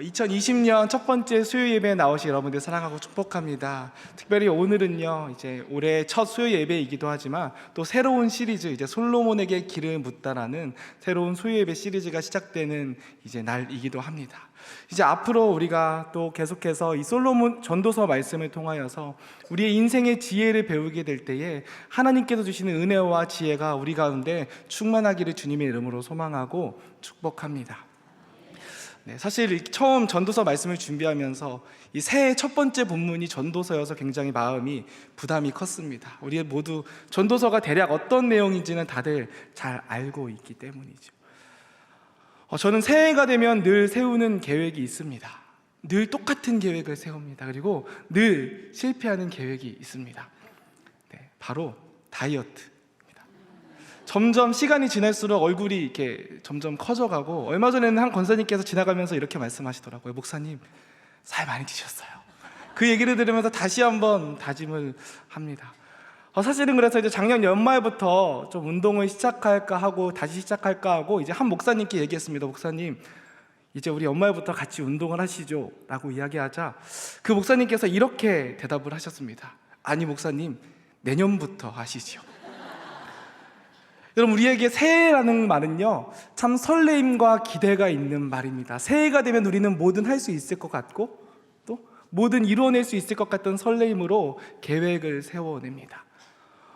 2020년 첫 번째 수요 예배에 나오신 여러분들 사랑하고 축복합니다. 특별히 오늘은요, 이제 올해 첫 수요 예배이기도 하지만 또 새로운 시리즈, 이제 솔로몬에게 길을 묻다라는 새로운 수요 예배 시리즈가 시작되는 이제 날이기도 합니다. 이제 앞으로 우리가 또 계속해서 이 솔로몬 전도서 말씀을 통하여서 우리의 인생의 지혜를 배우게 될 때에 하나님께서 주시는 은혜와 지혜가 우리 가운데 충만하기를 주님의 이름으로 소망하고 축복합니다. 네, 사실 처음 전도서 말씀을 준비하면서 이 새해 첫 번째 본문이 전도서여서 굉장히 마음이 부담이 컸습니다. 우리 모두 전도서가 대략 어떤 내용인지는 다들 잘 알고 있기 때문이죠. 저는 새해가 되면 늘 세우는 계획이 있습니다. 늘 똑같은 계획을 세웁니다. 그리고 늘 실패하는 계획이 있습니다. 네, 바로 다이어트. 점점 시간이 지날수록 얼굴이 이렇게 점점 커져가고, 얼마 전에는 한 권사님께서 지나가면서 이렇게 말씀하시더라고요. 목사님, 살 많이 찌셨어요. 그 얘기를 들으면서 다시 한번 다짐을 합니다. 사실은 그래서 이제 작년 연말부터 좀 운동을 시작할까 하고 다시 시작할까 하고 이제 한 목사님께 얘기했습니다. 목사님, 이제 우리 연말부터 같이 운동을 하시죠 라고 이야기하자 그 목사님께서 이렇게 대답을 하셨습니다. 아니 목사님, 내년부터 하시죠. 여러분, 우리에게 새해라는 말은요, 참 설레임과 기대가 있는 말입니다. 새해가 되면 우리는 뭐든 할 수 있을 것 같고 또 뭐든 이루어낼 수 있을 것 같던 설레임으로 계획을 세워냅니다.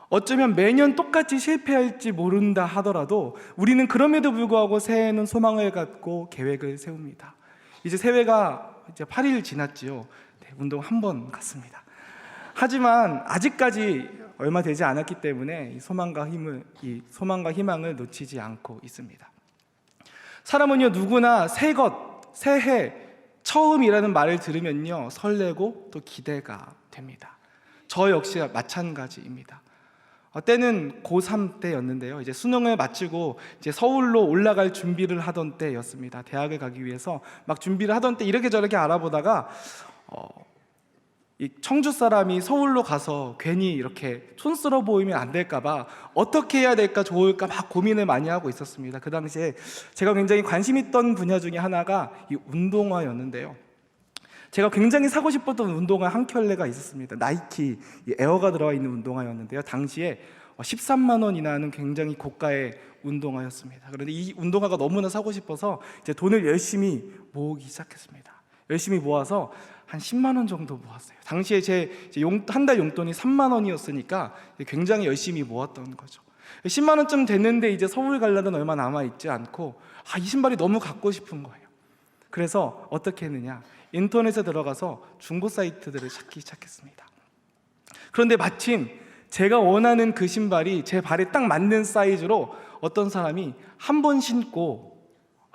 어쩌면 매년 똑같이 실패할지 모른다 하더라도 우리는 그럼에도 불구하고 새해에는 소망을 갖고 계획을 세웁니다. 이제 새해가 이제 8일 지났지요. 네, 운동 한 번 갔습니다. 하지만 아직까지 얼마 되지 않았기 때문에 이 소망과 희망을 놓치지 않고 있습니다. 사람은요, 누구나 새해 처음이라는 말을 들으면요, 설레고 또 기대가 됩니다. 저 역시 마찬가지입니다. 때는 고3 때였는데요. 이제 수능을 마치고 이제 서울로 올라갈 준비를 하던 때였습니다. 대학을 가기 위해서 막 준비를 하던 때 이렇게 저렇게 알아보다가 이 청주 사람이 서울로 가서 괜히 이렇게 촌스러워 보이면 안 될까봐 어떻게 해야 될까 좋을까 막 고민을 많이 하고 있었습니다. 그 당시에 제가 굉장히 관심 있던 분야 중에 하나가 이 운동화였는데요. 제가 굉장히 사고 싶었던 운동화 한 켤레가 있었습니다. 나이키 에어가 들어가 있는 운동화였는데요. 당시에 13만 원이나 하는 굉장히 고가의 운동화였습니다. 그런데 이 운동화가 너무나 사고 싶어서 이제 돈을 열심히 모으기 시작했습니다. 열심히 모아서 한 10만 원 정도 모았어요. 당시에 제 한 달 용돈이 3만 원이었으니까 굉장히 열심히 모았던 거죠. 10만 원쯤 됐는데 이제 서울 가려면 얼마 남아있지 않고 이 신발이 너무 갖고 싶은 거예요. 그래서 어떻게 했느냐, 인터넷에 들어가서 중고 사이트들을 찾기 시작했습니다. 그런데 마침 제가 원하는 그 신발이 제 발에 딱 맞는 사이즈로 어떤 사람이 한 번 신고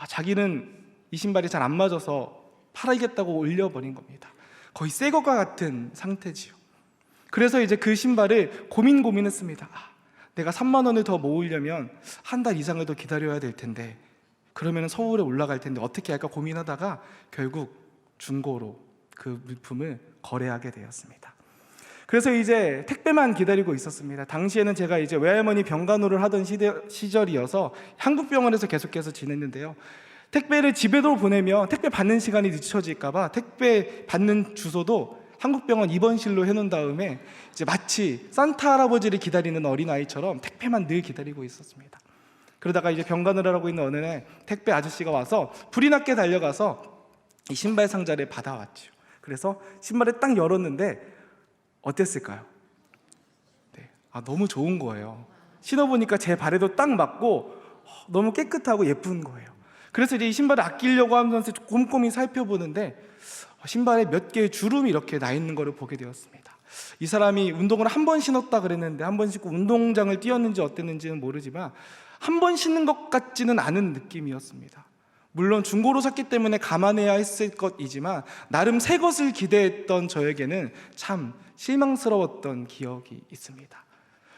자기는 이 신발이 잘 안 맞아서 팔아야겠다고 올려버린 겁니다. 거의 새 것과 같은 상태지요. 그래서 이제 그 신발을 고민했습니다. 내가 3만 원을 더 모으려면 한 달 이상을 더 기다려야 될 텐데, 그러면 서울에 올라갈 텐데 어떻게 할까 고민하다가 결국 중고로 그 물품을 거래하게 되었습니다. 그래서 이제 택배만 기다리고 있었습니다. 당시에는 제가 이제 외할머니 병간호를 하던 시절이어서 한국병원에서 계속해서 지냈는데요. 택배를 집에도 보내면 택배 받는 시간이 늦춰질까봐 택배 받는 주소도 한국병원 입원실로 해놓은 다음에 이제 마치 산타 할아버지를 기다리는 어린아이처럼 택배만 늘 기다리고 있었습니다. 그러다가 이제 병간호를 하고 있는 어느 날 택배 아저씨가 와서 불이 났게 달려가서 이 신발 상자를 받아왔죠. 그래서 신발을 딱 열었는데 어땠을까요? 네, 너무 좋은 거예요. 신어보니까 제 발에도 딱 맞고 너무 깨끗하고 예쁜 거예요. 그래서 이제 이 신발을 아끼려고 하면서 꼼꼼히 살펴보는데 신발에 몇 개의 주름이 이렇게 나 있는 것을 보게 되었습니다. 이 사람이 운동을 한 번 신었다 그랬는데 한 번 신고 운동장을 뛰었는지 어땠는지는 모르지만 한 번 신는 것 같지는 않은 느낌이었습니다. 물론 중고로 샀기 때문에 감안해야 했을 것이지만 나름 새 것을 기대했던 저에게는 참 실망스러웠던 기억이 있습니다.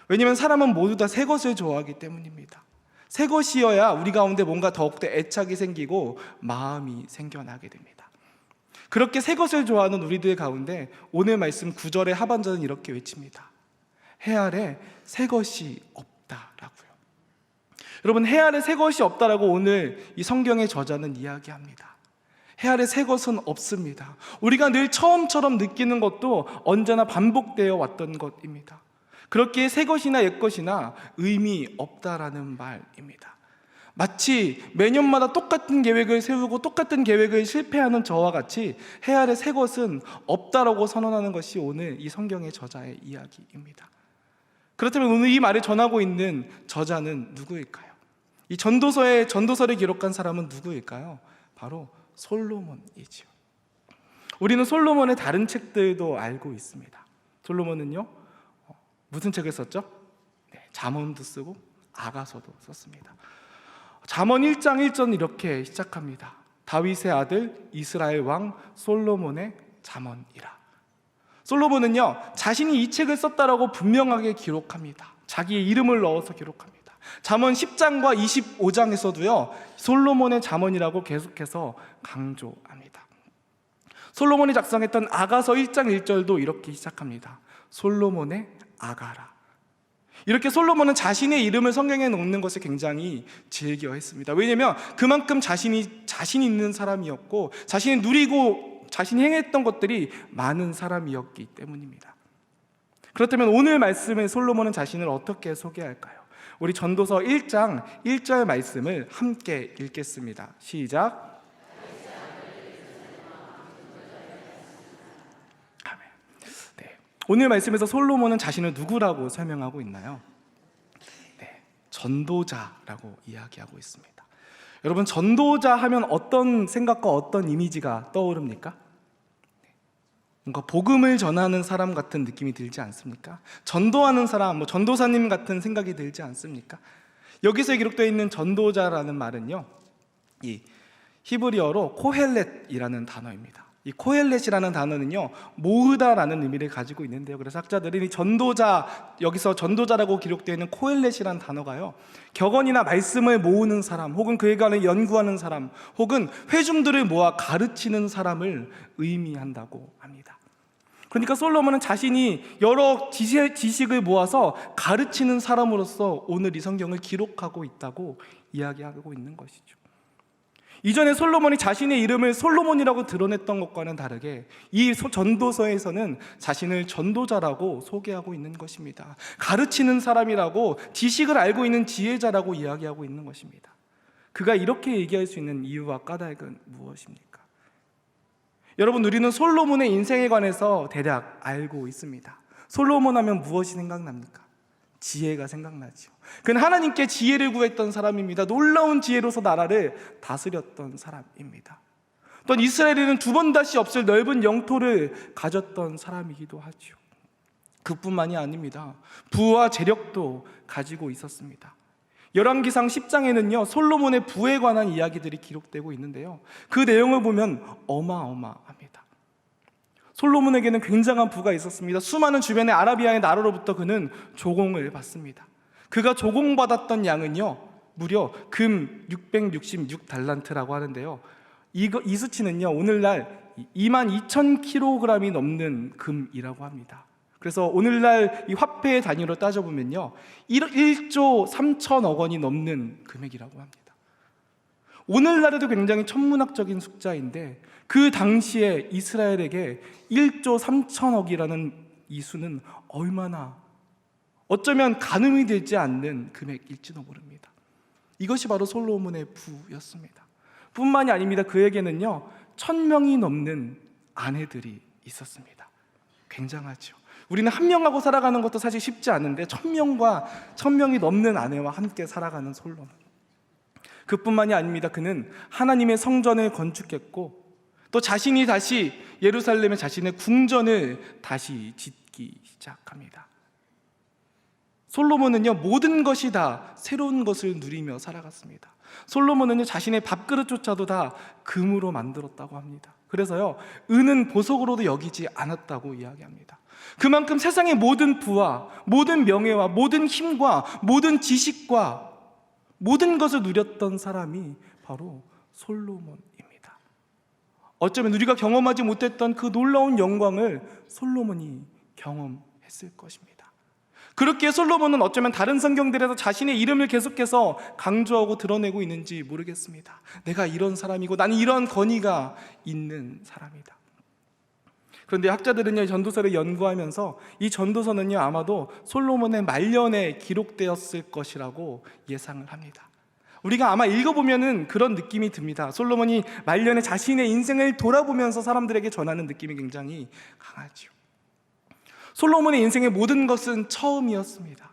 왜냐하면 사람은 모두 다 새 것을 좋아하기 때문입니다. 새 것이어야 우리 가운데 뭔가 더욱더 애착이 생기고 마음이 생겨나게 됩니다. 그렇게 새 것을 좋아하는 우리들 가운데 오늘 말씀 9절의 하반절은 이렇게 외칩니다. 해 아래 새 것이 없다라고요. 여러분, 해 아래 새 것이 없다라고 오늘 이 성경의 저자는 이야기합니다. 해 아래 새 것은 없습니다. 우리가 늘 처음처럼 느끼는 것도 언제나 반복되어 왔던 것입니다. 그렇기에 새 것이나 옛 것이나 의미 없다라는 말입니다. 마치 매년마다 똑같은 계획을 세우고 똑같은 계획을 실패하는 저와 같이 해 아래 새 것은 없다라고 선언하는 것이 오늘 이 성경의 저자의 이야기입니다. 그렇다면 오늘 이 말을 전하고 있는 저자는 누구일까요? 이 전도서를 기록한 사람은 누구일까요? 바로 솔로몬이지요. 우리는 솔로몬의 다른 책들도 알고 있습니다. 솔로몬은요, 무슨 책을 썼죠? 잠언도 쓰고 아가서도 썼습니다. 잠언 1장 1절 이렇게 시작합니다. 다윗의 아들 이스라엘 왕 솔로몬의 잠언이라. 솔로몬은요, 자신이 이 책을 썼다라고 분명하게 기록합니다. 자기의 이름을 넣어서 기록합니다. 잠언 10장과 25장에서도요 솔로몬의 잠언이라고 계속해서 강조합니다. 솔로몬이 작성했던 아가서 1장 1절도 이렇게 시작합니다. 솔로몬의 아가라. 이렇게 솔로몬은 자신의 이름을 성경에 넣는 것을 굉장히 즐겨했습니다. 왜냐하면 그만큼 자신이 자신 있는 사람이었고 자신이 누리고 자신이 행했던 것들이 많은 사람이었기 때문입니다. 그렇다면 오늘 말씀의 솔로몬은 자신을 어떻게 소개할까요? 우리 전도서 1장 1절 말씀을 함께 읽겠습니다. 시작. 아멘. 네. 오늘 말씀에서 솔로몬은 자신을 누구라고 설명하고 있나요? 네, 전도자라고 이야기하고 있습니다. 여러분, 전도자 하면 어떤 생각과 어떤 이미지가 떠오릅니까? 뭔가 복음을 전하는 사람 같은 느낌이 들지 않습니까? 전도하는 사람, 전도사님 같은 생각이 들지 않습니까? 여기서 기록되어 있는 전도자라는 말은요, 이 히브리어로 코헬렛이라는 단어입니다. 이 코헬렛이라는 단어는요, 모으다라는 의미를 가지고 있는데요. 그래서 학자들은 이 전도자, 여기서 전도자라고 기록되어 있는 코헬렛이라는 단어가요, 격언이나 말씀을 모으는 사람, 혹은 그에 관해 연구하는 사람, 혹은 회중들을 모아 가르치는 사람을 의미한다고 합니다. 그러니까 솔로몬은 자신이 여러 지식을 모아서 가르치는 사람으로서 오늘 이 성경을 기록하고 있다고 이야기하고 있는 것이죠. 이전에 솔로몬이 자신의 이름을 솔로몬이라고 드러냈던 것과는 다르게 이 전도서에서는 자신을 전도자라고 소개하고 있는 것입니다. 가르치는 사람이라고, 지식을 알고 있는 지혜자라고 이야기하고 있는 것입니다. 그가 이렇게 얘기할 수 있는 이유와 까닭은 무엇입니까? 여러분, 우리는 솔로몬의 인생에 관해서 대략 알고 있습니다. 솔로몬 하면 무엇이 생각납니까? 지혜가 생각나죠. 그는 하나님께 지혜를 구했던 사람입니다. 놀라운 지혜로서 나라를 다스렸던 사람입니다. 또한 이스라엘에는 두 번 다시 없을 넓은 영토를 가졌던 사람이기도 하죠. 그뿐만이 아닙니다. 부와 재력도 가지고 있었습니다. 열왕기상 10장에는요 솔로몬의 부에 관한 이야기들이 기록되고 있는데요, 그 내용을 보면 어마어마합니다. 솔로몬에게는 굉장한 부가 있었습니다. 수많은 주변의 아라비아의 나라로부터 그는 조공을 받습니다. 그가 조공받았던 양은요 무려 금 666달란트라고 하는데요, 이 수치는요 오늘날 22,000kg이 넘는 금이라고 합니다. 그래서 오늘날 이 화폐의 단위로 따져보면요 1조 3천억 원이 넘는 금액이라고 합니다. 오늘날에도 굉장히 천문학적인 숫자인데 그 당시에 이스라엘에게 1조 3천억이라는 이 수는 얼마나, 어쩌면 가늠이 되지 않는 금액일지도 모릅니다. 이것이 바로 솔로몬의 부였습니다. 뿐만이 아닙니다. 그에게는요 1,000명이 넘는 아내들이 있었습니다. 굉장하죠. 우리는 한 명하고 살아가는 것도 사실 쉽지 않은데 1,000명이 넘는 아내와 함께 살아가는 솔로몬. 그뿐만이 아닙니다. 그는 하나님의 성전을 건축했고 또 자신이 다시 예루살렘에 자신의 궁전을 다시 짓기 시작합니다. 솔로몬은요 모든 것이 다 새로운 것을 누리며 살아갔습니다. 솔로몬은요 자신의 밥그릇조차도 다 금으로 만들었다고 합니다. 그래서요 은은 보석으로도 여기지 않았다고 이야기합니다. 그만큼 세상의 모든 부와 모든 명예와 모든 힘과 모든 지식과 모든 것을 누렸던 사람이 바로 솔로몬입니다. 어쩌면 우리가 경험하지 못했던 그 놀라운 영광을 솔로몬이 경험했을 것입니다. 그렇게 솔로몬은 어쩌면 다른 성경들에서 자신의 이름을 계속해서 강조하고 드러내고 있는지 모르겠습니다. 내가 이런 사람이고 나는 이런 권위가 있는 사람이다. 그런데 학자들은요, 전도서를 연구하면서 이 전도서는요, 아마도 솔로몬의 말년에 기록되었을 것이라고 예상을 합니다. 우리가 아마 읽어보면은 그런 느낌이 듭니다. 솔로몬이 말년에 자신의 인생을 돌아보면서 사람들에게 전하는 느낌이 굉장히 강하죠. 솔로몬의 인생의 모든 것은 처음이었습니다.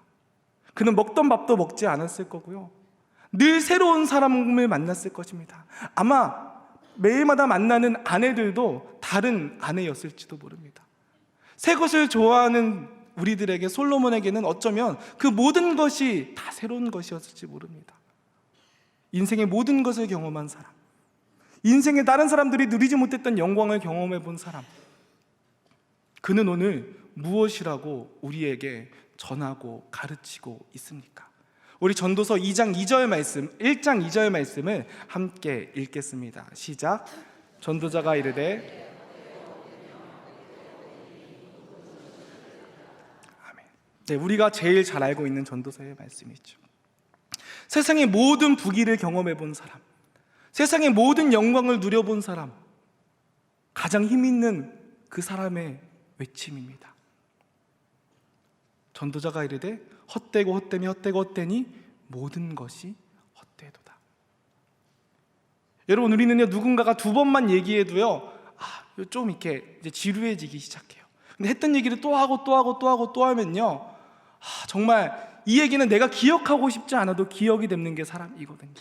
그는 먹던 밥도 먹지 않았을 거고요, 늘 새로운 사람을 만났을 것입니다. 아마 매일마다 만나는 아내들도 다른 아내였을지도 모릅니다. 새 것을 좋아하는 우리들에게, 솔로몬에게는 어쩌면 그 모든 것이 다 새로운 것이었을지 모릅니다. 인생의 모든 것을 경험한 사람, 인생에 다른 사람들이 누리지 못했던 영광을 경험해 본 사람, 그는 오늘 무엇이라고 우리에게 전하고 가르치고 있습니까? 우리 전도서 2장 2절 말씀, 1장 2절 말씀을 함께 읽겠습니다. 시작. 전도자가 이르되, 아멘. 네, 우리가 제일 잘 알고 있는 전도서의 말씀이죠. 세상의 모든 부귀를 경험해 본 사람, 세상의 모든 영광을 누려본 사람, 가장 힘 있는 그 사람의 외침입니다. 전도자가 이르되 헛되고 헛되며 헛되고 헛되니 모든 것이 헛되도다. 여러분, 우리는요, 누군가가 두 번만 얘기해도요, 좀 이렇게 이제 지루해지기 시작해요. 근데 했던 얘기를 또 하고 또 하고 또 하고 또 하면요, 정말 이 얘기는 내가 기억하고 싶지 않아도 기억이 되는 게 사람이거든요.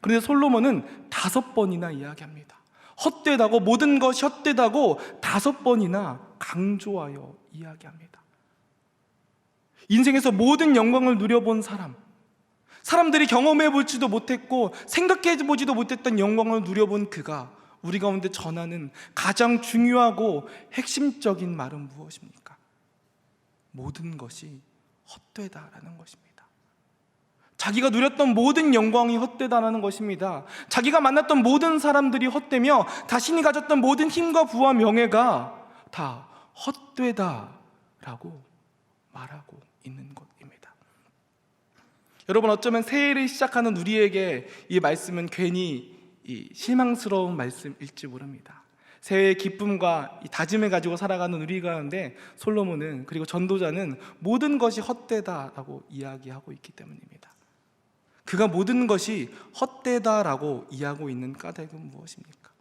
그런데 솔로몬은 5번이나 이야기합니다. 헛되다고, 모든 것이 헛되다고 5번이나 강조하여 이야기합니다. 인생에서 모든 영광을 누려본 사람, 사람들이 경험해 보지도 못했고 생각해 보지도 못했던 영광을 누려본 그가 우리 가운데 전하는 가장 중요하고 핵심적인 말은 무엇입니까? 모든 것이 헛되다라는 것입니다. 자기가 누렸던 모든 영광이 헛되다라는 것입니다. 자기가 만났던 모든 사람들이 헛되며 자신이 가졌던 모든 힘과 부와 명예가 다 헛되다라고 말하고 있는 것입니다. 여러분, 어쩌면 새해를 시작하는 우리에게 이 말씀은 괜히 실망스러운 말씀일지 모릅니다. 새해의 기쁨과 이 다짐을 가지고 살아가는 우리 가운데 솔로몬은, 그리고 전도자는 모든 것이 헛되다라고 이야기하고 있기 때문입니다. 그가 모든 것이 헛되다라고 이야기하고 있는 까닭은 무엇입니까?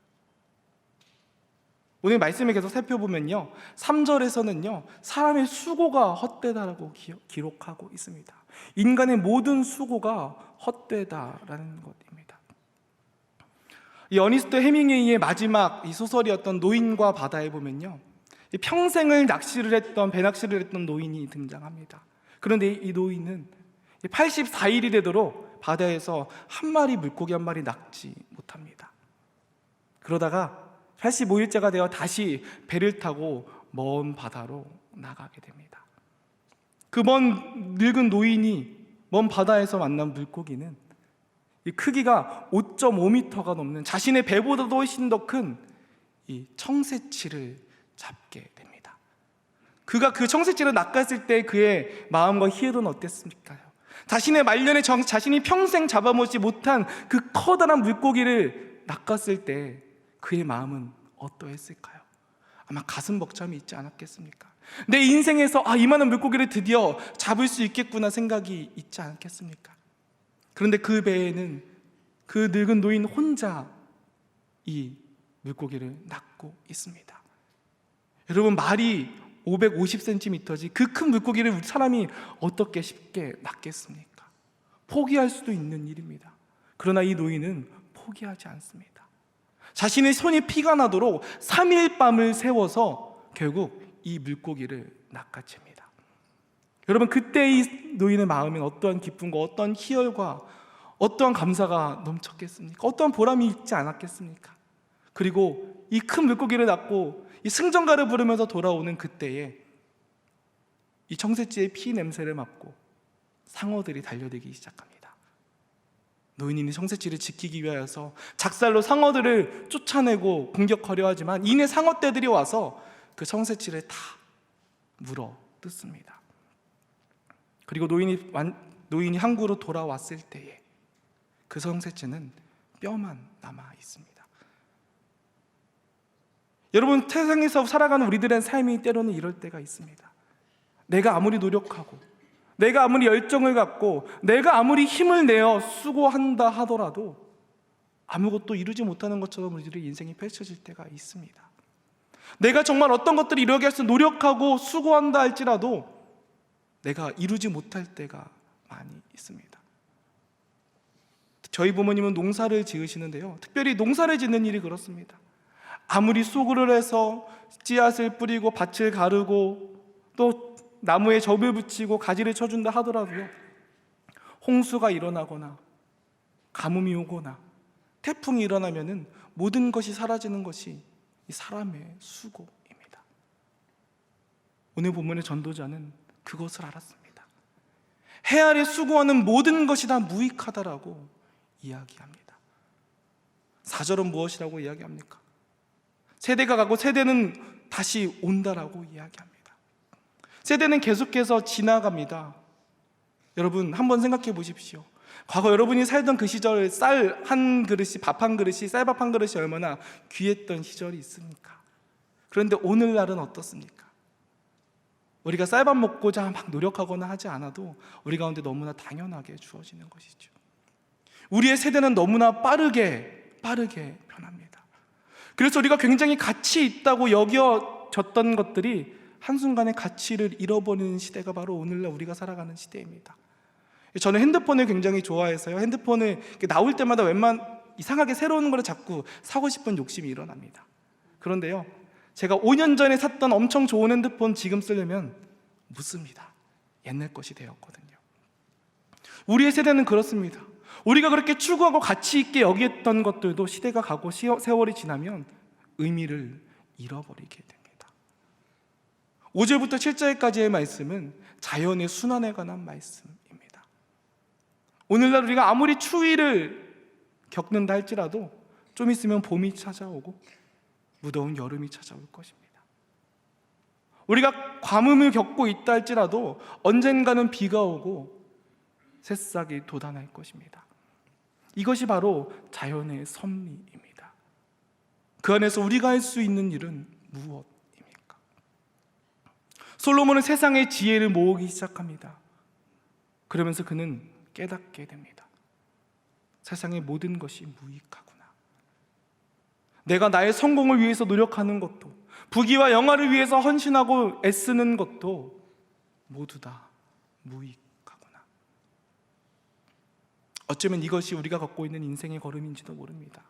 오늘 말씀을 계속 살펴보면요, 3절에서는요 사람의 수고가 헛되다라고 기록하고 있습니다. 인간의 모든 수고가 헛되다라는 것입니다. 이 어니스트 해밍웨이의 마지막 이 소설이었던 노인과 바다에 보면요, 평생을 낚시를 했던, 배낚시를 했던 노인이 등장합니다. 그런데 이 노인은 84일이 되도록 바다에서 한 마리 물고기 한 마리 낚지 못합니다. 그러다가 85일째가 되어 다시 배를 타고 먼 바다로 나가게 됩니다. 그 먼 늙은 노인이 먼 바다에서 만난 물고기는 이 크기가 5.5m가 넘는, 자신의 배보다도 훨씬 더 큰 이 청새치를 잡게 됩니다. 그가 그 청새치를 낚았을 때 그의 마음과 희열은 어땠습니까? 자신의 말년에 자신이 평생 잡아먹지 못한 그 커다란 물고기를 낚았을 때 그의 마음은 어떠했을까요? 아마 가슴 벅참이 있지 않았겠습니까? 내 인생에서 이만한 물고기를 드디어 잡을 수 있겠구나 생각이 있지 않겠습니까? 그런데 그 배에는 그 늙은 노인 혼자 이 물고기를 낚고 있습니다. 여러분, 말이 550cm지 그 큰 물고기를 사람이 어떻게 쉽게 낚겠습니까? 포기할 수도 있는 일입니다. 그러나 이 노인은 포기하지 않습니다. 자신의 손이 피가 나도록 3일 밤을 새워서 결국 이 물고기를 낚아챕니다. 여러분, 그때 이 노인의 마음엔 어떠한 기쁨과 어떠한 희열과 어떠한 감사가 넘쳤겠습니까? 어떠한 보람이 있지 않았겠습니까? 그리고 이 큰 물고기를 낚고 이 승전가를 부르면서 돌아오는 그때에 이 청새치의 피 냄새를 맡고 상어들이 달려들기 시작합니다. 노인이 청새치를 지키기 위하여서 작살로 상어들을 쫓아내고 공격하려 하지만 이내 상어떼들이 와서 그 청새치를 다 물어 뜯습니다. 그리고 노인이 항구로 돌아왔을 때에 그 성새째는 뼈만 남아 있습니다. 여러분, 세상에서 살아가는 우리들의 삶이 때로는 이럴 때가 있습니다. 내가 아무리 노력하고, 내가 아무리 열정을 갖고, 내가 아무리 힘을 내어 수고한다 하더라도 아무것도 이루지 못하는 것처럼 우리들의 인생이 펼쳐질 때가 있습니다. 내가 정말 어떤 것들을 이루기 위해서 노력하고 수고한다 할지라도 내가 이루지 못할 때가 많이 있습니다. 저희 부모님은 농사를 지으시는데요, 특별히 농사를 짓는 일이 그렇습니다. 아무리 수고를 해서 씨앗을 뿌리고 밭을 가르고 또 나무에 접을 붙이고 가지를 쳐준다 하더라도요, 홍수가 일어나거나 가뭄이 오거나 태풍이 일어나면은 모든 것이 사라지는 것이 이 사람의 수고입니다. 오늘 본문의 전도자는 그것을 알았습니다. 해 아래 수고하는 모든 것이 다 무익하다라고 이야기합니다. 4절은 무엇이라고 이야기합니까? 세대가 가고 세대는 다시 온다라고 이야기합니다. 세대는 계속해서 지나갑니다. 여러분, 한번 생각해 보십시오. 과거 여러분이 살던 그 시절 쌀 한 그릇이, 밥 한 그릇이, 쌀밥 한 그릇이 얼마나 귀했던 시절이 있습니까? 그런데 오늘날은 어떻습니까? 우리가 쌀밥 먹고자 막 노력하거나 하지 않아도 우리 가운데 너무나 당연하게 주어지는 것이죠. 우리의 세대는 너무나 빠르게 변합니다. 그래서 우리가 굉장히 가치 있다고 여겨졌던 것들이 한순간에 가치를 잃어버리는 시대가 바로 오늘날 우리가 살아가는 시대입니다. 저는 핸드폰을 굉장히 좋아해서요, 핸드폰을 나올 때마다 이상하게 새로운 걸 자꾸 사고 싶은 욕심이 일어납니다. 그런데요, 제가 5년 전에 샀던 엄청 좋은 핸드폰 지금 쓰려면 못 씁니다. 옛날 것이 되었거든요. 우리의 세대는 그렇습니다. 우리가 그렇게 추구하고 가치 있게 여겼던 것들도 시대가 가고 세월이 지나면 의미를 잃어버리게 됩니다. 5절부터 7절까지의 말씀은 자연의 순환에 관한 말씀입니다. 오늘날 우리가 아무리 추위를 겪는다 할지라도 좀 있으면 봄이 찾아오고 무더운 여름이 찾아올 것입니다. 우리가 가뭄을 겪고 있다 할지라도 언젠가는 비가 오고 새싹이 돋아날 것입니다. 이것이 바로 자연의 섭리입니다. 그 안에서 우리가 할 수 있는 일은 무엇입니까? 솔로몬은 세상의 지혜를 모으기 시작합니다. 그러면서 그는 깨닫게 됩니다. 세상의 모든 것이 무익하구나. 내가 나의 성공을 위해서 노력하는 것도, 부귀와 영화를 위해서 헌신하고 애쓰는 것도 모두 다 무익하구나. 어쩌면 이것이 우리가 걷고 있는 인생의 걸음인지도 모릅니다.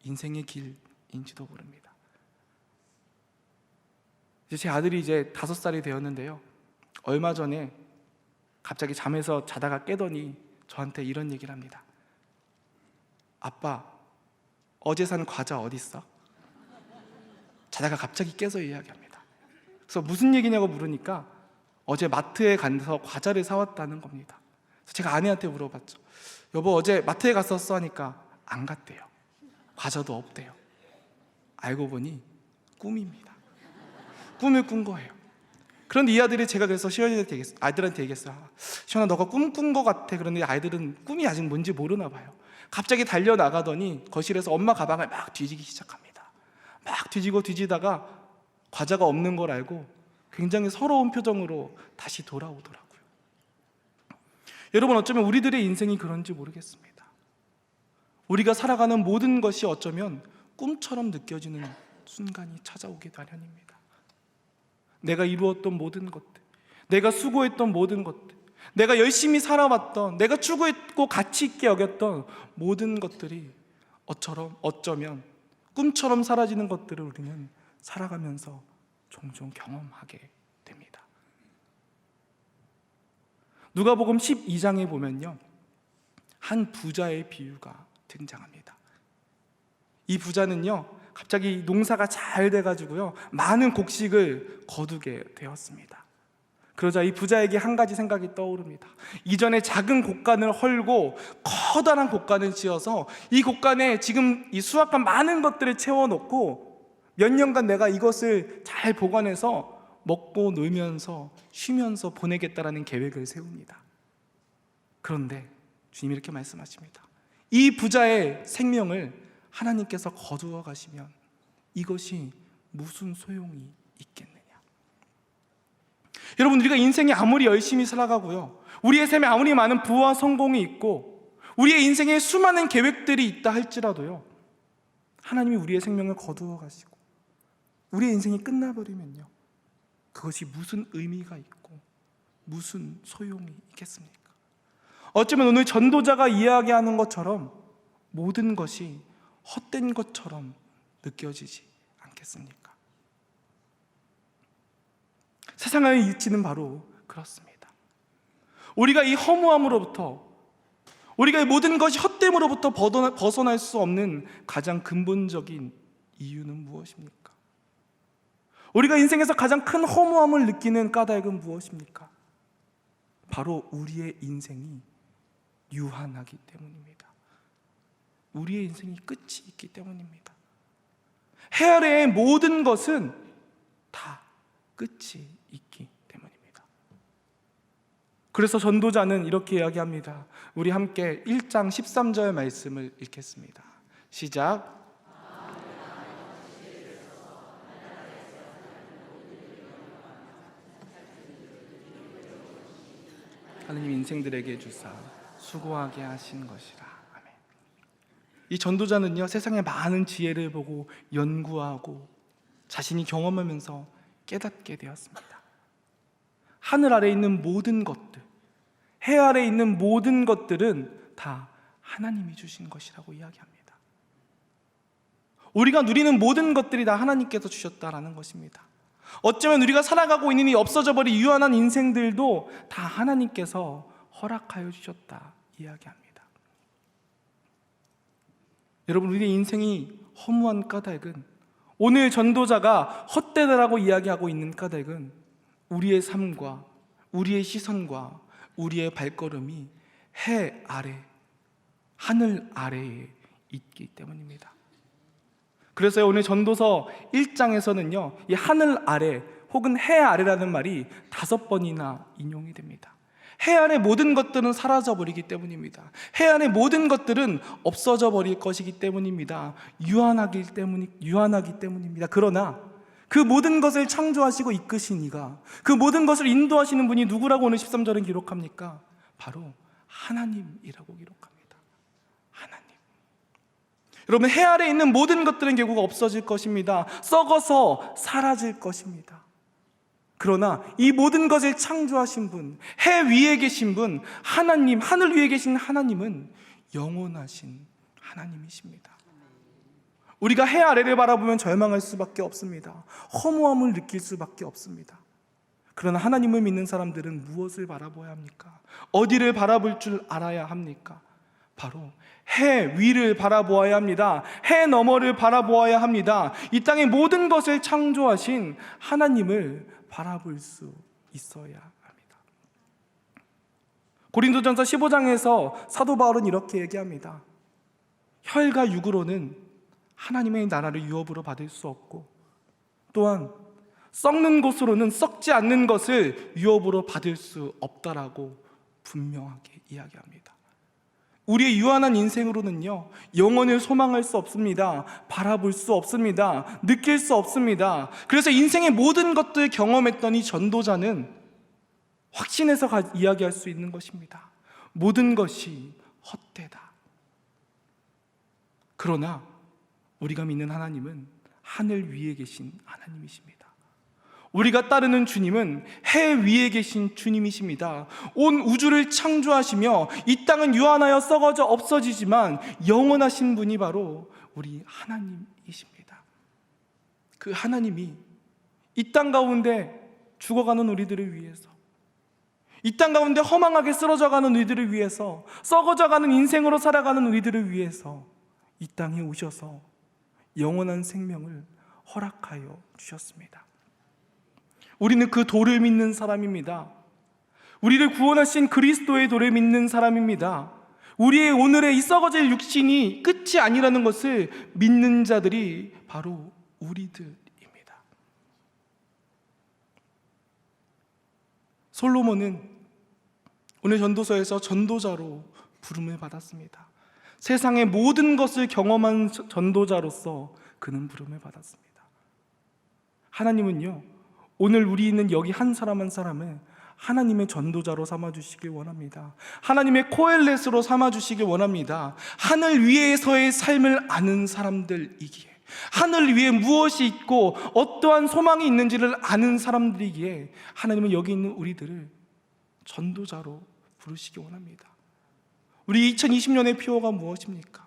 인생의 길인지도 모릅니다. 제 아들이 이제 5살이 되었는데요, 얼마 전에 갑자기 잠에서 자다가 깨더니 저한테 이런 얘기를 합니다. 아빠, 어제 산 과자 어딨어? 자다가 갑자기 깨서 이야기합니다. 그래서 무슨 얘기냐고 물으니까 어제 마트에 가서 과자를 사왔다는 겁니다. 그래서 제가 아내한테 물어봤죠. 여보, 어제 마트에 갔었어? 하니까 안 갔대요. 과자도 없대요. 알고 보니 꿈입니다. 꿈을 꾼 거예요. 그런데 이 아들이, 제가 그래서 아이들한테 얘기했어요. 시원아, 너가 꿈 꾼 것 같아. 그런데 아이들은 꿈이 아직 뭔지 모르나 봐요. 갑자기 달려나가더니 거실에서 엄마 가방을 막 뒤지기 시작합니다. 막 뒤지다가 과자가 없는 걸 알고 굉장히 서러운 표정으로 다시 돌아오더라고요. 여러분, 어쩌면 우리들의 인생이 그런지 모르겠습니다. 우리가 살아가는 모든 것이 어쩌면 꿈처럼 느껴지는 순간이 찾아오기 마련입니다. 내가 이루었던 모든 것들, 내가 수고했던 모든 것들, 내가 열심히 살아왔던, 내가 추구했고 가치 있게 여겼던 모든 것들이 어쩌면 꿈처럼 사라지는 것들을 우리는 살아가면서 종종 경험하게 됩니다. 누가복음 12장에 보면요, 한 부자의 비유가 등장합니다. 이 부자는요, 갑자기 농사가 잘 돼가지고요, 많은 곡식을 거두게 되었습니다. 그러자 이 부자에게 한 가지 생각이 떠오릅니다. 이전에 작은 곡간을 헐고 커다란 곡간을 지어서 이 곡간에 지금 이 수확한 많은 것들을 채워놓고 몇 년간 내가 이것을 잘 보관해서 먹고 놀면서 쉬면서 보내겠다라는 계획을 세웁니다. 그런데 주님이 이렇게 말씀하십니다. 이 부자의 생명을 하나님께서 거두어 가시면 이것이 무슨 소용이 있겠느냐. 여러분, 우리가 인생에 아무리 열심히 살아가고요, 우리의 삶에 아무리 많은 부와 성공이 있고 우리의 인생에 수많은 계획들이 있다 할지라도요, 하나님이 우리의 생명을 거두어 가시고 우리의 인생이 끝나버리면요, 그것이 무슨 의미가 있고 무슨 소용이 있겠습니까? 어쩌면 오늘 전도자가 이야기하는 것처럼 모든 것이 헛된 것처럼 느껴지지 않겠습니까? 세상의 이치는 바로 그렇습니다. 우리가 이 허무함으로부터, 우리가 이 모든 것이 헛됨으로부터 벗어날 수 없는 가장 근본적인 이유는 무엇입니까? 우리가 인생에서 가장 큰 허무함을 느끼는 까닭은 무엇입니까? 바로 우리의 인생이 유한하기 때문입니다. 우리의 인생이 끝이 있기 때문입니다. 해 아래의 모든 것은 다 끝이 있기 때문입니다. 그래서 전도자는 이렇게 이야기합니다. 우리 함께 1장 13절 말씀을 읽겠습니다. 시작. 하느님 인생들에게 주사 수고하게 하신 것이라. 아멘. 이 전도자는요, 세상의 많은 지혜를 보고 연구하고 자신이 경험하면서 깨닫게 되었습니다. 하늘 아래에 있는 모든 것들, 해 아래에 있는 모든 것들은 다 하나님이 주신 것이라고 이야기합니다. 우리가 누리는 모든 것들이 다 하나님께서 주셨다라는 것입니다. 어쩌면 우리가 살아가고 있는 이 없어져 버린 유한한 인생들도 다 하나님께서 허락하여 주셨다 이야기합니다. 여러분, 우리의 인생이 허무한 까닭은, 오늘 전도자가 헛되다라고 이야기하고 있는 까닭은 우리의 삶과 우리의 시선과 우리의 발걸음이 해 아래, 하늘 아래에 있기 때문입니다. 그래서 오늘 전도서 1장에서는요, 이 하늘 아래 혹은 해 아래라는 말이 5번이나 인용이 됩니다. 해 아래 모든 것들은 사라져 버리기 때문입니다. 해 아래 모든 것들은 없어져 버릴 것이기 때문입니다. 유한하기 때문입니다. 그러나 그 모든 것을 창조하시고 이끄신 이가, 그 모든 것을 인도하시는 분이 누구라고 오늘 13절은 기록합니까? 바로 하나님이라고 기록합니다. 하나님. 여러분, 해 아래에 있는 모든 것들은 결국 없어질 것입니다. 썩어서 사라질 것입니다. 그러나 이 모든 것을 창조하신 분, 해 위에 계신 분, 하나님, 하늘 위에 계신 하나님은 영원하신 하나님이십니다. 우리가 해 아래를 바라보면 절망할 수밖에 없습니다. 허무함을 느낄 수밖에 없습니다. 그러나 하나님을 믿는 사람들은 무엇을 바라봐야 합니까? 어디를 바라볼 줄 알아야 합니까? 바로 해 위를 바라보아야 합니다. 해 너머를 바라보아야 합니다. 이 땅의 모든 것을 창조하신 하나님을 바라볼 수 있어야 합니다. 고린도전서 15장에서 사도 바울은 이렇게 얘기합니다. 혈과 육으로는 하나님의 나라를 유업으로 받을 수 없고, 또한 썩는 것으로는 썩지 않는 것을 유업으로 받을 수 없다라고 분명하게 이야기합니다. 우리의 유한한 인생으로는요, 영혼을 소망할 수 없습니다. 바라볼 수 없습니다. 느낄 수 없습니다. 그래서 인생의 모든 것들 경험했던 이 전도자는 확신해서 이야기할 수 있는 것입니다. 모든 것이 헛되다. 그러나 우리가 믿는 하나님은 하늘 위에 계신 하나님이십니다. 우리가 따르는 주님은 해 위에 계신 주님이십니다. 온 우주를 창조하시며 이 땅은 유한하여 썩어져 없어지지만 영원하신 분이 바로 우리 하나님이십니다. 그 하나님이 이 땅 가운데 죽어가는 우리들을 위해서, 이 땅 가운데 허망하게 쓰러져가는 우리들을 위해서, 썩어져가는 인생으로 살아가는 우리들을 위해서 이 땅에 오셔서 영원한 생명을 허락하여 주셨습니다. 우리는 그 도를 믿는 사람입니다. 우리를 구원하신 그리스도의 도를 믿는 사람입니다. 우리의 오늘의 이 썩어질 육신이 끝이 아니라는 것을 믿는 자들이 바로 우리들입니다. 솔로몬은 오늘 전도서에서 전도자로 부름을 받았습니다. 세상의 모든 것을 경험한 전도자로서 그는 부름을 받았습니다. 하나님은요, 오늘 우리 있는 여기 한 사람 한 사람을 하나님의 전도자로 삼아주시길 원합니다. 하나님의 코엘렛으로 삼아주시길 원합니다. 하늘 위에서의 삶을 아는 사람들이기에, 하늘 위에 무엇이 있고 어떠한 소망이 있는지를 아는 사람들이기에 하나님은 여기 있는 우리들을 전도자로 부르시기 원합니다. 우리 2020년의 표어가 무엇입니까?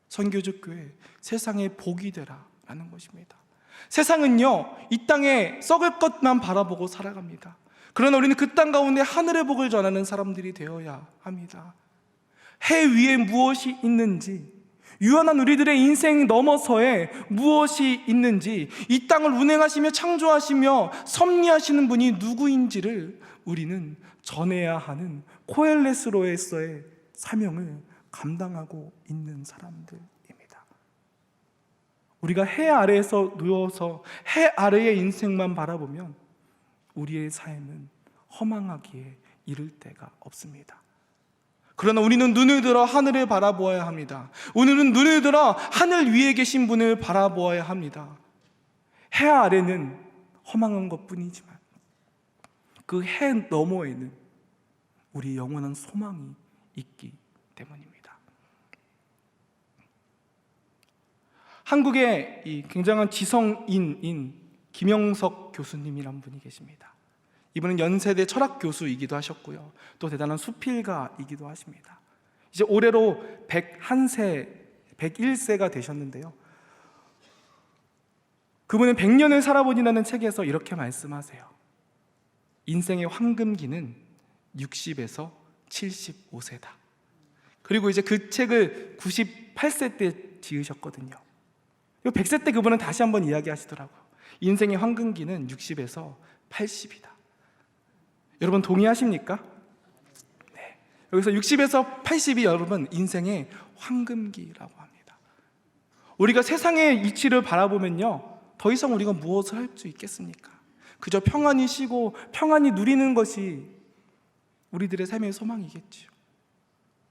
선교적 교회, 세상의 복이 되라 라는 것입니다. 세상은요, 이 땅에 썩을 것만 바라보고 살아갑니다. 그러나 우리는 그 땅 가운데 하늘의 복을 전하는 사람들이 되어야 합니다. 해 위에 무엇이 있는지, 유한한 우리들의 인생 너머서에 무엇이 있는지, 이 땅을 운행하시며 창조하시며 섭리하시는 분이 누구인지를 우리는 전해야 하는 코엘렛으로서의 사명을 감당하고 있는 사람들입니다. 우리가 해 아래에서 누워서 해 아래의 인생만 바라보면 우리의 삶은 허망하기에 이를 데가 없습니다. 그러나 우리는 눈을 들어 하늘을 바라보아야 합니다. 오늘은 눈을 들어 하늘 위에 계신 분을 바라보아야 합니다. 해 아래는 허망한 것뿐이지만 그 해 너머에는 우리 영원한 소망이 있기 때문입니다. 한국에 이 굉장한 지성인인 김영석 교수님이란 분이 계십니다. 이분은 연세대 철학 교수이기도 하셨고요, 또 대단한 수필가이기도 하십니다. 이제 올해로 101세가 되셨는데요, 그분은 100년을 살아보니라는 책에서 이렇게 말씀하세요. 인생의 황금기는 60에서 75세다. 그리고 이제 그 책을 98세 때 지으셨거든요. 100세 때 그분은 다시 한번 이야기하시더라고요. 인생의 황금기는 60에서 80이다. 여러분 동의하십니까? 네. 여기서 60에서 80이 여러분 인생의 황금기라고 합니다. 우리가 세상의 이치를 바라보면요, 더 이상 우리가 무엇을 할 수 있겠습니까? 그저 평안히 쉬고 평안히 누리는 것이 우리들의 삶의 소망이겠지요.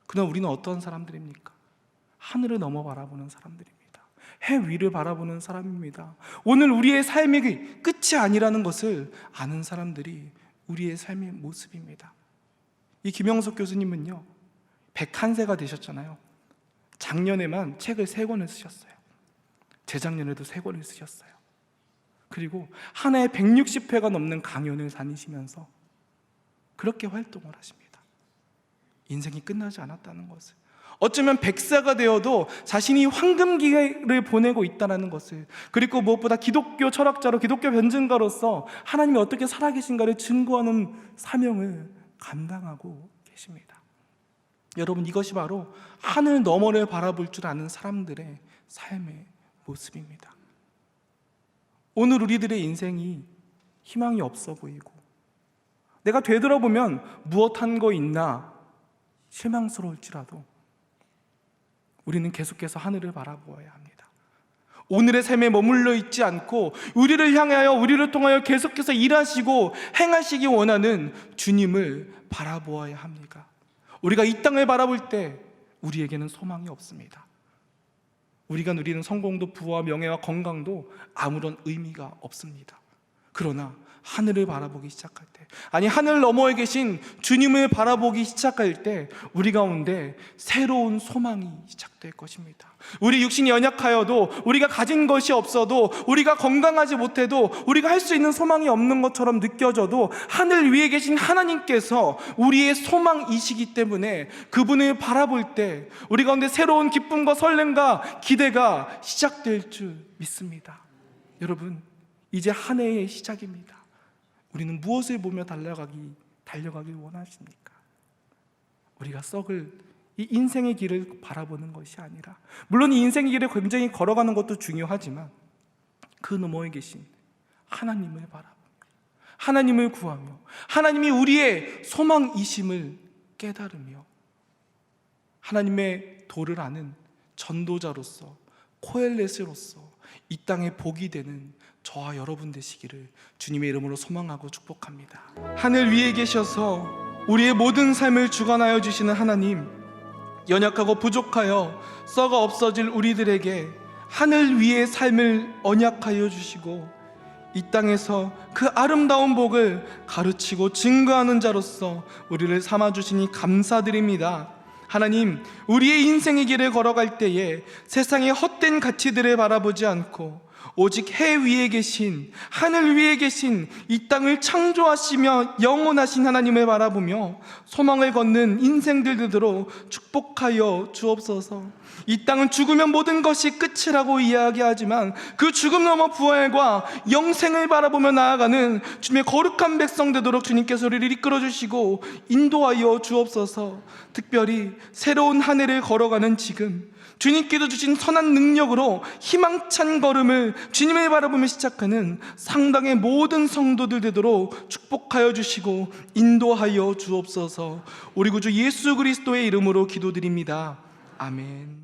그러나 우리는 어떤 사람들입니까? 하늘을 넘어 바라보는 사람들입니다. 해 위를 바라보는 사람입니다. 오늘 우리의 삶이 끝이 아니라는 것을 아는 사람들이 우리의 삶의 모습입니다. 이 김영석 교수님은요, 101세가 되셨잖아요. 작년에만 책을 3권을 쓰셨어요. 재작년에도 3권을 쓰셨어요. 그리고 한 해에 160회가 넘는 강연을 다니시면서 그렇게 활동을 하십니다. 인생이 끝나지 않았다는 것을, 어쩌면 100세가 되어도 자신이 황금기를 보내고 있다는 것을, 그리고 무엇보다 기독교 철학자로, 기독교 변증가로서 하나님이 어떻게 살아계신가를 증거하는 사명을 감당하고 계십니다. 여러분, 이것이 바로 하늘 너머를 바라볼 줄 아는 사람들의 삶의 모습입니다. 오늘 우리들의 인생이 희망이 없어 보이고 내가 되돌아보면 무엇한 거 있나 실망스러울지라도 우리는 계속해서 하늘을 바라보아야 합니다. 오늘의 삶에 머물러 있지 않고 우리를 향하여, 우리를 통하여 계속해서 일하시고 행하시기 원하는 주님을 바라보아야 합니다. 우리가 이 땅을 바라볼 때 우리에게는 소망이 없습니다. 우리가 누리는 성공도 부와 명예와 건강도 아무런 의미가 없습니다. 그러나 하늘을 바라보기 시작할 때, 아니 하늘 너머에 계신 주님을 바라보기 시작할 때 우리 가운데 새로운 소망이 시작될 것입니다. 우리 육신이 연약하여도, 우리가 가진 것이 없어도, 우리가 건강하지 못해도, 우리가 할 수 있는 소망이 없는 것처럼 느껴져도 하늘 위에 계신 하나님께서 우리의 소망이시기 때문에 그분을 바라볼 때 우리 가운데 새로운 기쁨과 설렘과 기대가 시작될 줄 믿습니다. 여러분, 이제 한 해의 시작입니다. 우리는 무엇을 보며 달려가길 원하십니까? 우리가 썩을 이 인생의 길을 바라보는 것이 아니라, 물론 이 인생의 길을 굉장히 걸어가는 것도 중요하지만 그 너머에 계신 하나님을 바라보며, 하나님을 구하며, 하나님이 우리의 소망이심을 깨달으며 하나님의 도를 아는 전도자로서, 코엘렛으로서 이 땅에 복이 되는 저와 여러분 되시기를 주님의 이름으로 소망하고 축복합니다. 하늘 위에 계셔서 우리의 모든 삶을 주관하여 주시는 하나님, 연약하고 부족하여 썩어 없어질 우리들에게 하늘 위의 삶을 언약하여 주시고 이 땅에서 그 아름다운 복을 가르치고 증거하는 자로서 우리를 삼아주시니 감사드립니다. 하나님, 우리의 인생의 길을 걸어갈 때에 세상의 헛된 가치들을 바라보지 않고 오직 해 위에 계신, 하늘 위에 계신 이 땅을 창조하시며 영원하신 하나님을 바라보며 소망을 걷는 인생들 되도록 축복하여 주옵소서. 이 땅은 죽으면 모든 것이 끝이라고 이야기하지만 그 죽음 넘어 부활과 영생을 바라보며 나아가는 주님의 거룩한 백성 되도록 주님께서 우리를 이끌어 주시고 인도하여 주옵소서. 특별히 새로운 한 해를 걸어가는 지금 주님께서 주신 선한 능력으로 희망찬 걸음을 주님을 바라보며 시작하는 상당의 모든 성도들 되도록 축복하여 주시고 인도하여 주옵소서. 우리 구주 예수 그리스도의 이름으로 기도드립니다. 아멘.